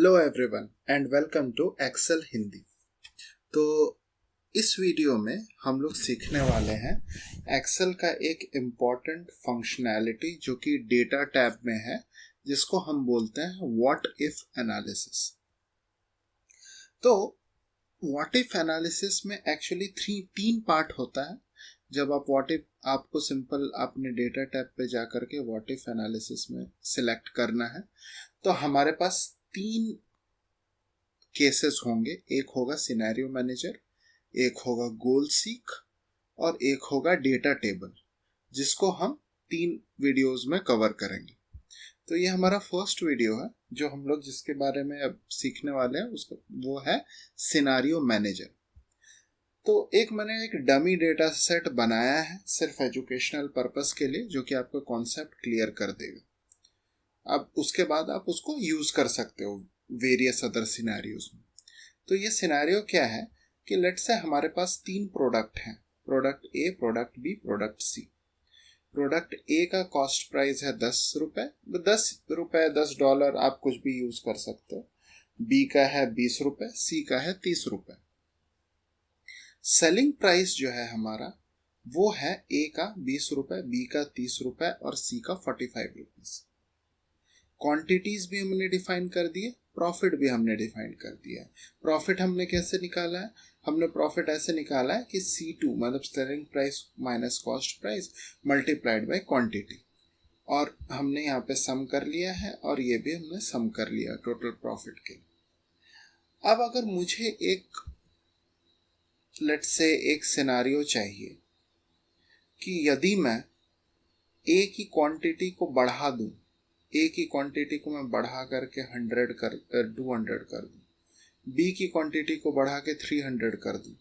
Hello everyone and welcome to Excel Hindi. तो इस video में हम लोग सीखने वाले हैं एक्सेल का एक इम्पॉर्टेंट फंक्शनैलिटी जो कि डेटा टैब में है, जिसको हम बोलते हैं व्हाट इफ एनालिसिस। तो व्हाट इफ एनालिसिस में एक्चुअली तीन पार्ट होता है। जब आप व्हाट इफ, आपको सिंपल अपने डेटा टैब पे जा करके व्हाट इफ एनालिसिस में सिलेक्ट करना है, तो हमारे पास तीन केसेस होंगे। एक होगा सिनेरियो मैनेजर, एक होगा गोल सीक और एक होगा डेटा टेबल, जिसको हम तीन वीडियोस में कवर करेंगे। तो ये हमारा फर्स्ट वीडियो है जो हम लोग जिसके बारे में अब सीखने वाले हैं, उसका वो है सिनेरियो मैनेजर। तो मैंने एक डमी डेटा सेट बनाया है सिर्फ एजुकेशनल पर्पस के लिए, जो कि आपको कॉन्सेप्ट क्लियर कर देगा। अब उसके बाद आप उसको यूज कर सकते हो वेरियस अदर सिनेरियोज में। तो ये सिनेरियो क्या है कि लेट्स से हमारे पास तीन प्रोडक्ट हैं, product A, product B, product C. Product A का कॉस्ट प्राइस है $10, $10 आप कुछ भी यूज कर सकते हो। बी का है ₹20, सी का है ₹30। सेलिंग प्राइस जो है हमारा वो है ए का ₹20, बी का ₹30 और सी का ₹45। क्वांटिटीज भी हमने डिफाइन कर दिए, प्रॉफिट भी हमने डिफाइन कर दिया है। प्रॉफिट हमने कैसे निकाला है? हमने प्रॉफिट ऐसे निकाला है कि C2 मतलब selling price minus cost price multiplied by quantity, और हमने यहाँ पे सम कर लिया है और ये भी हमने सम कर लिया टोटल प्रॉफिट के लिए। अब अगर मुझे लेट्स से एक सिनेरियो चाहिए कि यदि मैं ए की क्वांटिटी को बढ़ा दूं, ए की क्वांटिटी को मैं बढ़ा करके 200 कर दूं, बी की क्वांटिटी को बढ़ा के 300 कर दूं,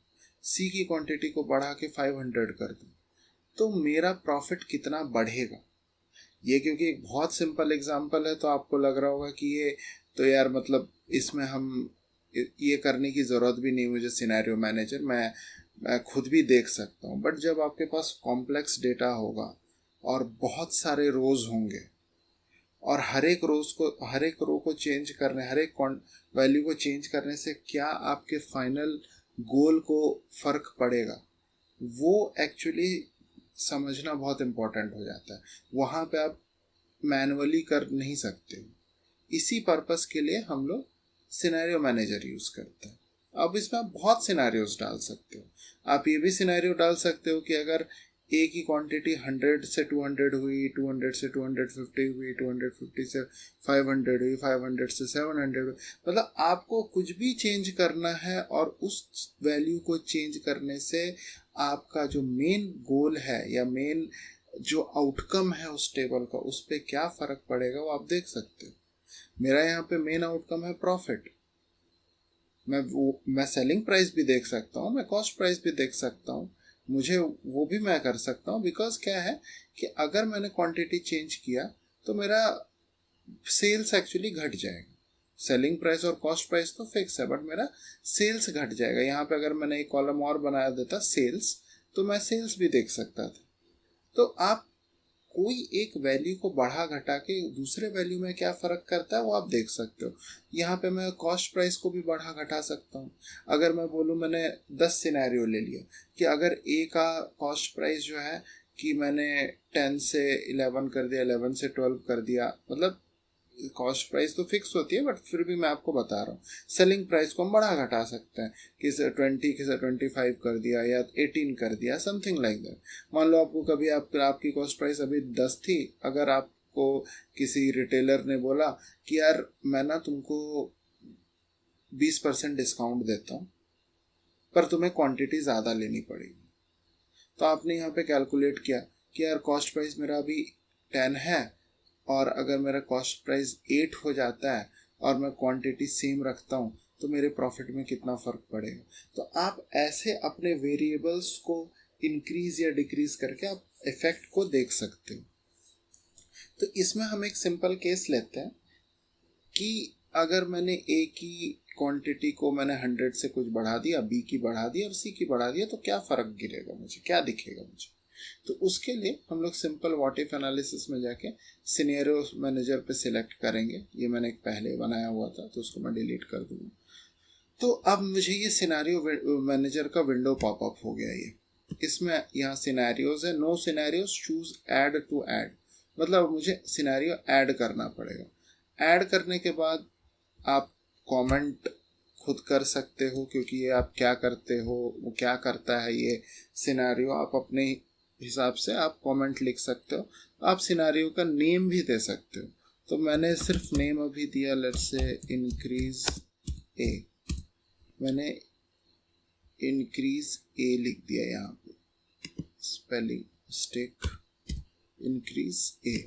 सी की क्वांटिटी को बढ़ा के 500 कर दूं, तो मेरा प्रॉफिट कितना बढ़ेगा? ये क्योंकि एक बहुत सिंपल एग्जांपल है, तो आपको लग रहा होगा कि ये तो यार मतलब इसमें हम ये करने की ज़रूरत भी नहीं, मुझे सिनेरियो मैनेजर मैं खुद भी देख सकता हूँ। बट जब आपके पास कॉम्प्लेक्स डेटा होगा और बहुत सारे रोज होंगे और हर एक रो को चेंज करने, हर एक वैल्यू को चेंज करने से क्या आपके फाइनल गोल को फर्क पड़ेगा, वो एक्चुअली समझना बहुत इम्पोर्टेंट हो जाता है। वहाँ पे आप मैनुअली कर नहीं सकते। इसी पर्पस के लिए हम लोग सिनेरियो मैनेजर यूज करते हैं। अब इसमें आप बहुत सिनेरियोज डाल सकते हो। आप ये भी सिनेरियो डाल सकते हो कि अगर ए की क्वांटिटी 100 से 200 हुई, 200 से 250 हुई, 250 से 500 हुई, 500 से 700 हुई, मतलब आपको कुछ भी चेंज करना है और उस वैल्यू को चेंज करने से आपका जो मेन गोल है या मेन जो आउटकम है उस टेबल का, उस पर क्या फर्क पड़ेगा वो आप देख सकते हो। मेरा यहाँ पे मेन आउटकम है प्रॉफिट। मैं सेलिंग प्राइस भी देख सकता हूँ, मैं कॉस्ट प्राइस भी देख सकता हूँ, मुझे वो भी मैं कर सकता हूँ। बिकॉज क्या है कि अगर मैंने क्वांटिटी चेंज किया तो मेरा सेल्स एक्चुअली घट जाएगा। सेलिंग प्राइस और कॉस्ट प्राइस तो फिक्स है, बट मेरा सेल्स घट जाएगा। यहाँ पे अगर मैंने एक कॉलम और बना देता सेल्स, तो मैं सेल्स भी देख सकता था। तो आप कोई एक वैल्यू को बढ़ा घटा के दूसरे वैल्यू में क्या फ़र्क करता है वो आप देख सकते हो। यहाँ पे मैं कॉस्ट प्राइस को भी बढ़ा घटा सकता हूँ। अगर मैं बोलूँ, मैंने 10 सिनेरियो ले लिया कि अगर ए का कॉस्ट प्राइस जो है कि मैंने 10 से 11 कर दिया, 11 से 12 कर दिया, मतलब कॉस्ट प्राइस तो फिक्स होती है, बट फिर भी मैं आपको बता रहा हूँ सेलिंग प्राइस को हम बढ़ा घटा सकते हैं, किसे 20, किसे 25 कर दिया या 18 कर दिया, समथिंग लाइक दैट। मान लो आपको कभी आपकी कॉस्ट प्राइस अभी 10 थी, अगर आपको किसी रिटेलर ने बोला कि यार मैं ना तुमको 20% डिस्काउंट देता हूँ, पर तुम्हें क्वांटिटी ज़्यादा लेनी पड़ेगी। तो आपने यहाँ पे कैलकुलेट किया कि यार कॉस्ट प्राइस मेरा अभी 10 है, और अगर मेरा कॉस्ट प्राइस 8 हो जाता है और मैं क्वांटिटी सेम रखता हूँ, तो मेरे प्रॉफिट में कितना फ़र्क पड़ेगा। तो आप ऐसे अपने वेरिएबल्स को इंक्रीज या डिक्रीज करके आप इफेक्ट को देख सकते हो। तो इसमें हम एक सिंपल केस लेते हैं कि अगर मैंने ए की क्वांटिटी को मैंने 100 से कुछ बढ़ा दिया, बी की बढ़ा दिया और सी की बढ़ा दिया, तो क्या फ़र्क गिरेगा मुझे, क्या दिखेगा मुझे। तो उसके लिए हम लोग सिंपल व्हाट इफ एनालिसिस में जाके सिनेरियो मैनेजर पे सिलेक्ट करेंगे। ये मैंने एक पहले बनाया हुआ था तो उसको मैं डिलीट कर दूंगा। तो अब मुझे ये सिनेरियो मैनेजर का विंडो पॉपअप हो गया। ये इसमें यहाँ सिनेरियोज है, no scenarios, choose add to add, मतलब मुझे सिनेरियो ऐड करना पड़ेगा। ऐड करने के बाद आप कमेंट खुद कर सकते हो, क्योंकि ये आप क्या करते हो, वो क्या करता है ये सिनेरियो, आप अपने हिसाब से आप कमेंट लिख सकते हो। आप सिनेरियो का नेम भी दे सकते हो। तो मैंने सिर्फ नेम अभी दिया, लेट्स से इंक्रीज ए, मैंने इंक्रीज ए लिख दिया यहाँ पे, स्पेलिंग मिस्टेक, इंक्रीज ए।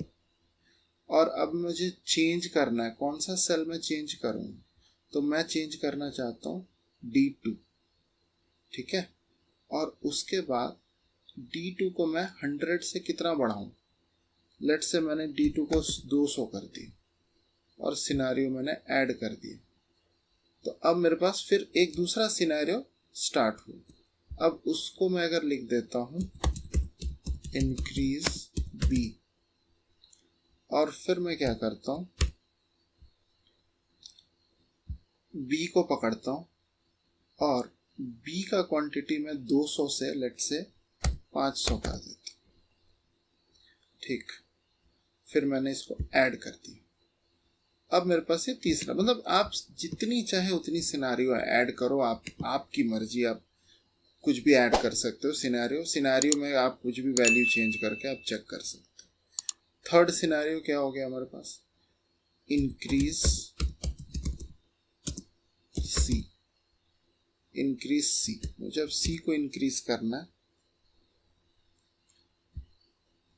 और अब मुझे चेंज करना है, कौन सा सेल में चेंज करूँ, तो मैं चेंज करना चाहता हूँ D2, ठीक है। और उसके बाद D2 को मैं 100 से कितना बढ़ाऊँ, लेट से मैंने D2 को 200 कर दिया और सिनेरियो मैंने ऐड कर दिया। तो अब मेरे पास फिर एक दूसरा सिनेरियो स्टार्ट हुआ। अब उसको मैं अगर लिख देता हूँ इंक्रीज B, और फिर मैं क्या करता हूँ, B को पकड़ता हूँ और B का क्वांटिटी में 200 से लेट से 500 कर देता हूँ, ठीक। फिर मैंने इसको ऐड कर दिया। अब मेरे पास ये तीसरा, मतलब आप जितनी चाहे उतनी सिनेरियो ऐड करो, आपकी मर्जी, आप कुछ भी ऐड कर सकते हो। सिनेरियो में आप कुछ भी वैल्यू चेंज करके आप चेक कर सकते हो। थर्ड सिनेरियो क्या हो गया हमारे पास, इंक्रीज सी, इंक्रीज सी। मुझे अब सी को इंक्रीज करना है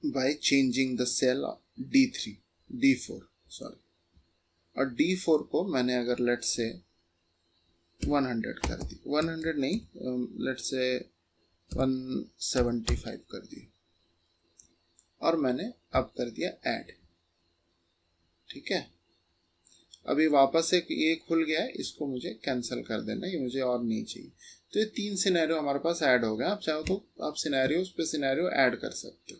by changing the cell D4 sorry, और D4 को मैंने अगर लेट से 100 कर दी, 100 नहीं, लेट से 175 कर दी, और मैंने अब कर दिया ऐड, ठीक है। अभी वापस एक ये खुल गया है, इसको मुझे कैंसिल कर देना, ये मुझे और नहीं चाहिए। तो ये 3 सिनेरियो हमारे पास ऐड हो गए। आप चाहो तो आप सिनेरियोज पे सिनेरियो ऐड कर सकते हो।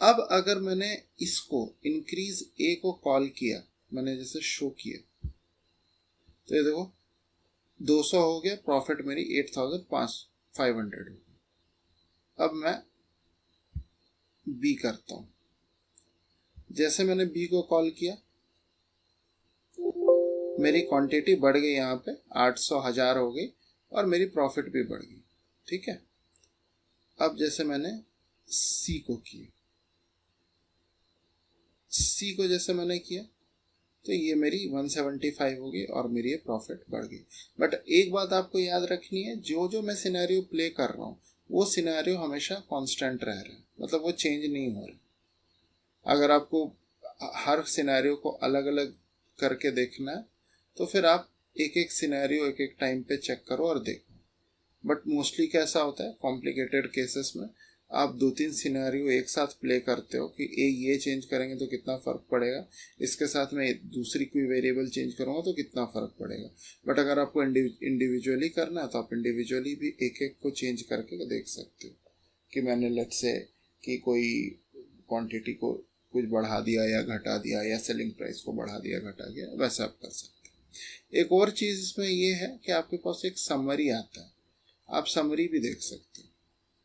अब अगर मैंने इसको इंक्रीज ए को कॉल किया, मैंने जैसे शो किया, तो ये देखो 200 हो गया, प्रॉफिट मेरी 8500 हो गई। अब मैं बी करता हूं, जैसे मैंने बी को कॉल किया मेरी क्वांटिटी बढ़ गई, यहाँ पे 800 1000 हो गई और मेरी प्रॉफिट भी बढ़ गई, ठीक है। अब जैसे मैंने सी को किया, सी को जैसे मैंने किया तो ये मेरी 175 हो गई और मेरी ये प्रॉफिट बढ़ गई। बट एक बात आपको याद रखनी है, जो मैं सिनेरियो प्ले कर रहा हूँ वो सिनेरियो हमेशा कांस्टेंट रह रहा है, मतलब वो चेंज नहीं हो रहा। अगर आपको हर सिनेरियो को अलग अलग करके देखना है तो फिर आप एक एक सिनेरियो एक एक टाइम पे चेक करो और देखो। बट मोस्टली कैसा होता है, कॉम्प्लिकेटेड केसेस में आप 2-3 सिनेरियो एक साथ प्ले करते हो कि ये चेंज करेंगे तो कितना फ़र्क पड़ेगा, इसके साथ में दूसरी कोई वेरिएबल चेंज करूँगा तो कितना फ़र्क पड़ेगा। बट अगर आपको इंडिविजुअली करना है तो आप इंडिविजुअली भी एक एक को चेंज करके देख सकते हो कि मैंने लेट से कि कोई क्वांटिटी को कुछ बढ़ा दिया या घटा दिया, या सेलिंग प्राइस को बढ़ा दिया घटा दिया, वैसा आप कर सकते हैं। एक और चीज़ इसमें ये है कि आपके पास एक समरी आता है, आप समरी भी देख सकते हो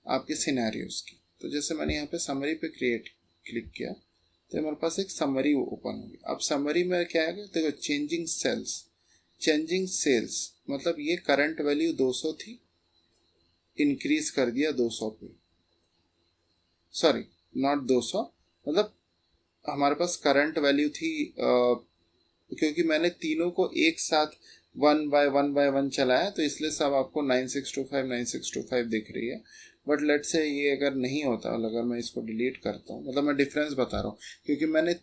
आपके सिनेरियोज की। तो जैसे मैंने यहाँ पे समरी पे क्लिक किया तो हमारे पास एक समरी ओपन होगी। अब समरी में क्या है, देखो चेंजिंग सेल्स, मतलब ये करंट वैल्यू 200 थी, इंक्रीज कर दिया 200 पे, सॉरी नॉट 200, मतलब हमारे पास करंट वैल्यू थी क्योंकि मैंने तीनों को एक साथ 1 बाय 1 चलाया तो इसलिए सब आपको 9625 दिख रही है। बट लेट से ये अगर नहीं होता, अगर मैं इसको डिलीट करता हूँ, मतलब मैं डिफरेंस बता रहा हूँ क्योंकि मैंने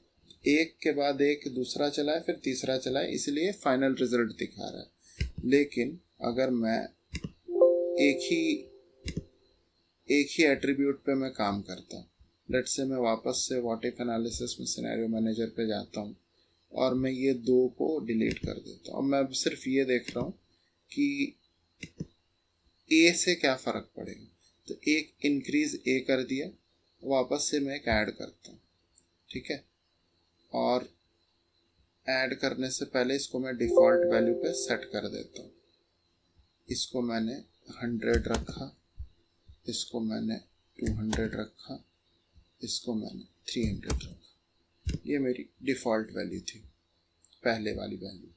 एक के बाद एक दूसरा चलाया फिर तीसरा चलाया, इसलिए फाइनल रिजल्ट दिखा रहा है। लेकिन अगर मैं एक ही एट्रीब्यूट पे मैं काम करता हूँ, लेट से मैं वापस से व्हाट इफ एनालिसिस में सिनेरियो मैनेजर पे जाता हूँ और मैं ये 2 को डिलीट कर देता हूँ। मैं सिर्फ ये देख रहा हूँ कि ए से क्या फ़र्क पड़ेगा। तो एक इंक्रीज ए कर दिया, वापस से मैं एक ऐड करता हूँ, ठीक है। और ऐड करने से पहले इसको मैं डिफ़ॉल्ट वैल्यू पे सेट कर देता हूँ। इसको मैंने 100 रखा, इसको मैंने 200 रखा, इसको मैंने 300 रखा। ये मेरी डिफ़ॉल्ट वैल्यू थी, पहले वाली वैल्यू।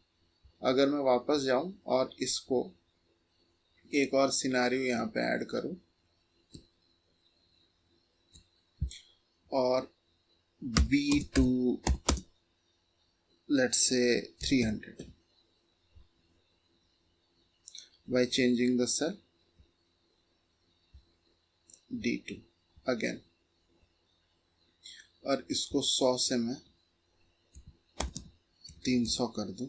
अगर मैं वापस जाऊं और इसको एक और सिनारियो यहाँ पे ऐड करूं और B2 let's say 300 by changing the cell D2 again, और इसको 100 से मैं 300 कर दूं,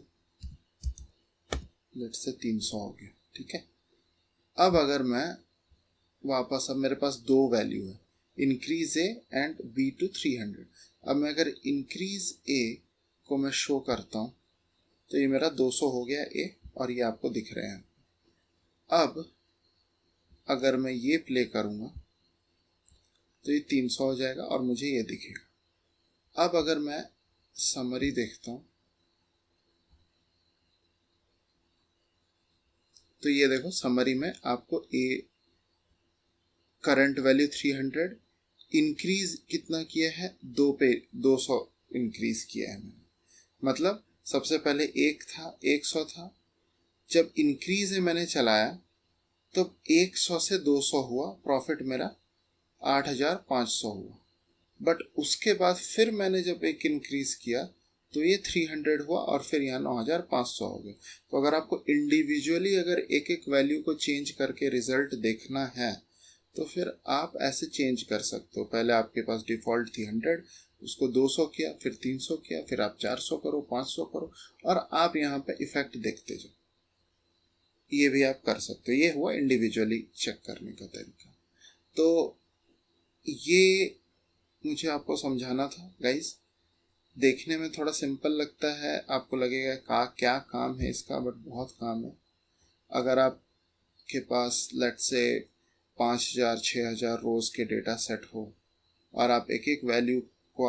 लेट्स से 300 हो गया, ठीक है। अब अगर मैं वापस, अब मेरे पास दो वैल्यू है, इंक्रीज ए एंड B2 300। अब मैं अगर इंक्रीज ए को मैं शो करता हूँ तो ये मेरा 200 हो गया ए, और ये आपको दिख रहे हैं। अब अगर मैं ये प्ले करूँगा तो ये 300 हो जाएगा और मुझे ये दिखेगा। अब अगर मैं समरी देखता हूँ तो ये देखो, समरी में आपको ए करंट वैल्यू 300, इंक्रीज कितना किया है, 200 इंक्रीज किया है मैंने। मतलब सबसे पहले एक था, 100 था, जब इंक्रीज है मैंने चलाया तो 100 से 200 हुआ, प्रॉफिट मेरा 8500 हुआ। बट उसके बाद फिर मैंने जब एक इंक्रीज किया तो ये 300 हुआ और फिर यहाँ 9500 हो गया। तो अगर आपको इंडिविजुअली अगर एक एक वैल्यू को चेंज करके रिजल्ट देखना है तो फिर आप ऐसे चेंज कर सकते हो। पहले आपके पास डिफ़ॉल्ट थी 100, उसको 200 किया, फिर 300 किया, फिर आप 400 करो, 500 करो, और आप यहाँ पे इफेक्ट देखते जाओ। ये भी आप कर सकते हो। ये हुआ इंडिविजुअली चेक करने का तरीका। तो ये मुझे आपको समझाना था गाइस। देखने में थोड़ा सिंपल लगता है, आपको लगेगा क्या काम है इसका, बट बहुत काम है। अगर आपके पास लेट्स से 5000 6000 रोज़ के डेटा सेट हो और आप एक एक वैल्यू को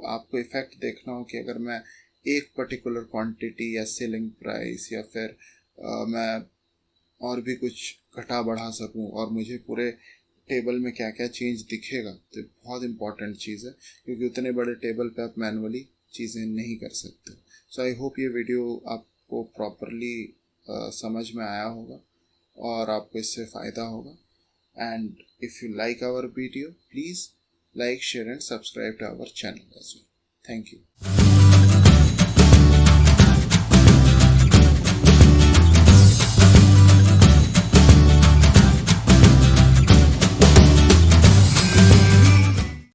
आपको इफेक्ट देखना हो कि अगर मैं एक पर्टिकुलर क्वांटिटी या सेलिंग प्राइस या फिर मैं और भी कुछ घटा बढ़ा सकूं और मुझे पूरे टेबल में क्या क्या चेंज दिखेगा, तो बहुत इंपॉर्टेंट चीज़ है, क्योंकि उतने बड़े टेबल पे आप मैनुअली चीज़ें नहीं कर सकते। सो आई होप ये वीडियो आपको प्रॉपरली समझ में आया होगा और आपको इससे फ़ायदा होगा। And if you like our video, please like, share and subscribe to our channel as well. Thank you.